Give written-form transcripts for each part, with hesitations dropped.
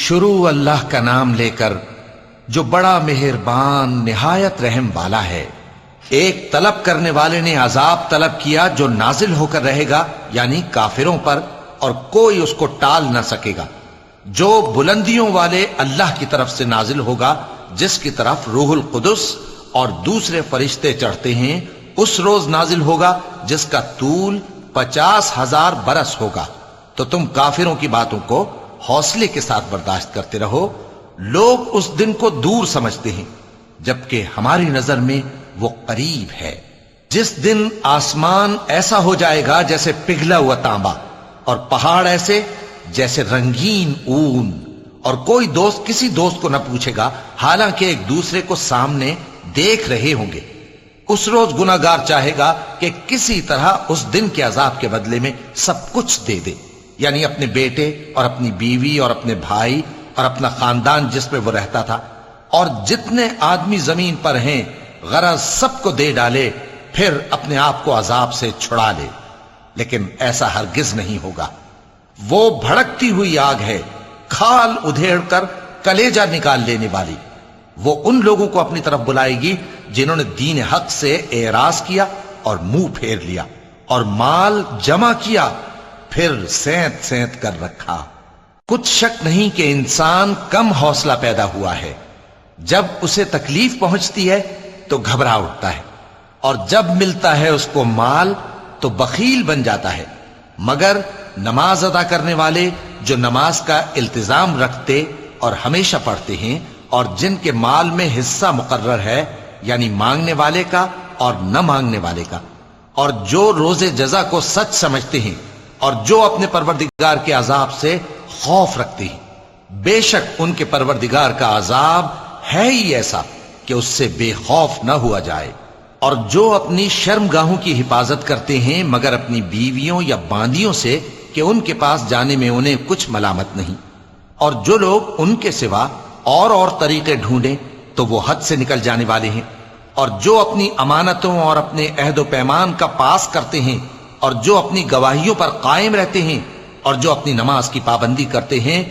شروع اللہ کا نام لے کر جو بڑا مہربان نہایت رحم والا ہے۔ ایک طلب کرنے والے نے عذاب طلب کیا جو نازل ہو کر رہے گا، یعنی کافروں پر، اور کوئی اس کو ٹال نہ سکے گا۔ جو بلندیوں والے اللہ کی طرف سے نازل ہوگا، جس کی طرف روح القدس اور دوسرے فرشتے چڑھتے ہیں، اس روز نازل ہوگا جس کا طول 50,000 برس ہوگا۔ تو تم کافروں کی باتوں کو حوصلے کے ساتھ برداشت کرتے رہو۔ لوگ اس دن کو دور سمجھتے ہیں، جبکہ ہماری نظر میں وہ قریب ہے۔ جس دن آسمان ایسا ہو جائے گا جیسے پگھلا ہوا تانبا، اور پہاڑ ایسے جیسے رنگین اون، اور کوئی دوست کسی دوست کو نہ پوچھے گا، حالانکہ ایک دوسرے کو سامنے دیکھ رہے ہوں گے۔ اس روز گناہگار چاہے گا کہ کسی طرح اس دن کے عذاب کے بدلے میں سب کچھ دے دے، یعنی اپنے بیٹے اور اپنی بیوی اور اپنے بھائی اور اپنا خاندان جس پہ وہ رہتا تھا، اور جتنے آدمی زمین پر ہیں، غرض سب کو دے ڈالے، پھر اپنے آپ کو عذاب سے چھڑا لے۔ لیکن ایسا ہرگز نہیں ہوگا۔ وہ بھڑکتی ہوئی آگ ہے، کھال ادھیڑ کر کلیجہ نکال لینے والی۔ وہ ان لوگوں کو اپنی طرف بلائے گی جنہوں نے دین حق سے اعراض کیا اور منہ پھیر لیا، اور مال جمع کیا، پھر سینت سینت کر رکھا۔ کچھ شک نہیں کہ انسان کم حوصلہ پیدا ہوا ہے۔ جب اسے تکلیف پہنچتی ہے تو گھبرا اٹھتا ہے، اور جب ملتا ہے اس کو مال تو بخیل بن جاتا ہے۔ مگر نماز ادا کرنے والے جو نماز کا التزام رکھتے اور ہمیشہ پڑھتے ہیں، اور جن کے مال میں حصہ مقرر ہے، یعنی مانگنے والے کا اور نہ مانگنے والے کا، اور جو روز جزا کو سچ سمجھتے ہیں، اور جو اپنے پروردگار کے عذاب سے خوف رکھتے ہیں، بے شک ان کے پروردگار کا عذاب ہے ہی ایسا کہ اس سے بے خوف نہ ہوا جائے۔ اور جو اپنی شرمگاہوں کی حفاظت کرتے ہیں مگر اپنی بیویوں یا باندیوں سے کہ ان کے پاس جانے میں انہیں کچھ ملامت نہیں، اور جو لوگ ان کے سوا اور طریقے ڈھونڈیں تو وہ حد سے نکل جانے والے ہیں، اور جو اپنی امانتوں اور اپنے عہد و پیمان کا پاس کرتے ہیں، اور جو اپنی گواہیوں پر قائم رہتے ہیں، اور جو اپنی نماز کی پابندی کرتے ہیں،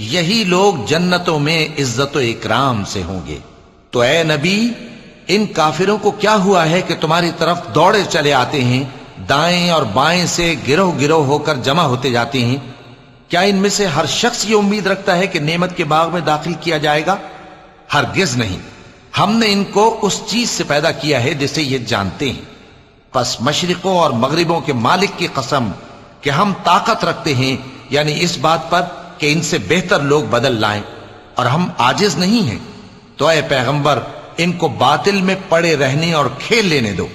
یہی لوگ جنتوں میں عزت و اکرام سے ہوں گے۔ تو اے نبی، ان کافروں کو کیا ہوا ہے کہ تمہاری طرف دوڑے چلے آتے ہیں، دائیں اور بائیں سے گروہ گروہ ہو کر جمع ہوتے جاتے ہیں؟ کیا ان میں سے ہر شخص یہ امید رکھتا ہے کہ نعمت کے باغ میں داخل کیا جائے گا؟ ہرگز نہیں۔ ہم نے ان کو اس چیز سے پیدا کیا ہے جسے یہ جانتے ہیں۔ پس مشرقوں اور مغربوں کے مالک کی قسم کہ ہم طاقت رکھتے ہیں، یعنی اس بات پر کہ ان سے بہتر لوگ بدل لائیں، اور ہم عاجز نہیں ہیں۔ تو اے پیغمبر، ان کو باطل میں پڑے رہنے اور کھیل لینے دو،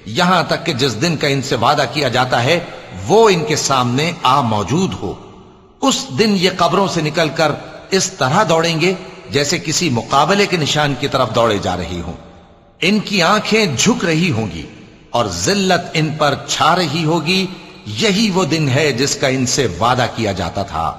یہاں تک کہ جس دن کا ان سے وعدہ کیا جاتا ہے وہ ان کے سامنے آ موجود ہو۔ اس دن یہ قبروں سے نکل کر اس طرح دوڑیں گے جیسے کسی مقابلے کے نشان کی طرف دوڑے جا رہے ہوں۔ ان کی آنکھیں جھک رہی ہوں گی اور ذلت ان پر چھا رہی ہوگی۔ یہی وہ دن ہے جس کا ان سے وعدہ کیا جاتا تھا۔